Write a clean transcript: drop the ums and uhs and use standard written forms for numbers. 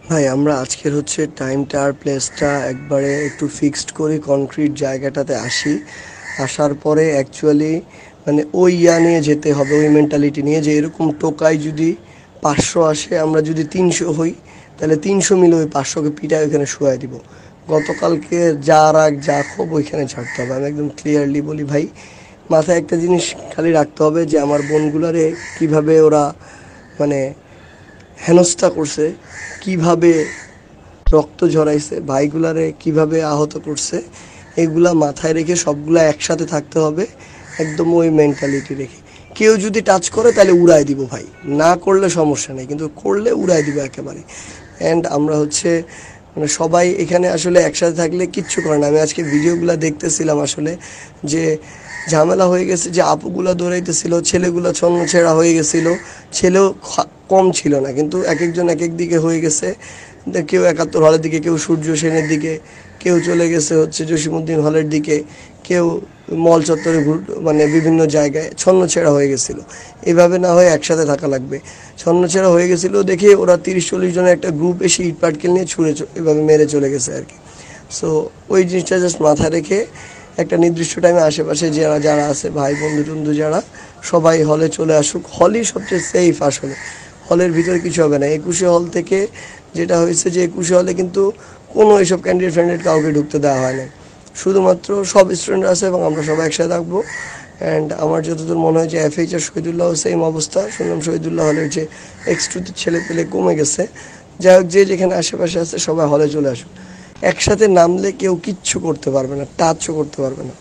ভাই আমরা আজকের হচ্ছে টাইমটা আর প্লেসটা একবারে একটু ফিক্সড করি, কনক্রিট জায়গাটাতে আসি। আসার পরে অ্যাকচুয়ালি মানে ওই নিয়ে যেতে হবে, ওই মেন্টালিটি নিয়ে যে এরকম টোকাই যদি 500 আসে, আমরা যদি 300 হই, তাহলে 300 মিলে ওই 500কে পিটায় ওইখানে শুয়াই দিব। গতকালকে যা রাগ যা ক্ষোভ ওইখানে ছাড়তে হবে। আমি একদম ক্লিয়ারলি বলি ভাই, মাথায় একটা জিনিস খালি রাখতে হবে যে আমার বোনগুলারে কিভাবে ওরা মানে হেনস্থা করছে, কিভাবে রক্ত ঝরাইছে, ভাইগুলারে কিভাবে আহত করছে, এগুলা মাথায় রেখে সবগুলা একসাথে থাকতে হবে, একদম ওই মেন্টালিটি রেখে। কেউ যদি টাচ করে তাহলে উড়াই দিব ভাই, না করলে সমস্যা নেই, কিন্তু করলে উড়াই দিব একেবারে। অ্যান্ড আমরা হচ্ছে মানে সবাই এখানে আসলে একসাথে থাকলে কিচ্ছু করে না। আমি আজকে ভিডিওগুলো দেখতেছিলাম আসলে যে ঝামেলা হয়ে গেছে, যে আপুগুলা দৌড়াইতেছিল, ছেলেগুলা ছন্ন ছেঁড়া হয়ে গেছিলো। ছেলেও কম ছিল না, কিন্তু এক একজন এক এক দিকে হয়ে গেছে। কেউ 71 হলের দিকে, কেউ সূর্য সেনের দিকে, কেউ চলে গেছে হচ্ছে জসিমউদ্দিন হলের দিকে, কেউ মল চত্বরে মানে বিভিন্ন জায়গায় ছন্নছেড়া হয়ে গেছিলো। এভাবে না হয়ে একসাথে থাকা লাগবে। ছন্নছেড়া হয়ে গেছিলো দেখে ওরা 30-40 জনের একটা গ্রুপ এসে ইট পাটকেল নিয়ে ছুঁড়ে এভাবে মেরে চলে গেছে আর কি। সো ওই জিনিসটা জাস্ট মাথায় রেখে একটা নির্দিষ্ট টাইমে আশেপাশে যারা যারা আছে ভাই বন্ধু টন্ধু যারা, সবাই হলে চলে আসুক। হলই সবচেয়ে সেফ আসলে, হলের ভিতরে কিছু হবে না। 21 হল থেকে যেটা হয়েছে যে 21 হলে কিন্তু কোনো এইসব ক্যান্ডিডেট ফ্যান্ডিডেট কাউকে ঢুকতে দেওয়া হয় না, শুধুমাত্র সব স্টুডেন্ট আছে এবং আমরা সবাই একসাথে থাকবো। অ্যান্ড আমার যতদূর মনে হয় যে FH আর শহীদুল্লাহ সেম অবস্থা। শুনলাম শহীদুল্লাহ হলের যে X2 ছেলে পেলে কমে গেছে। যাই হোক, যে যেখানে আশেপাশে আছে সবাই হলে চলে আসুক। একসাথে নামলে কেউ কিচ্ছু করতে পারবে না, টাচও করতে পারবে না।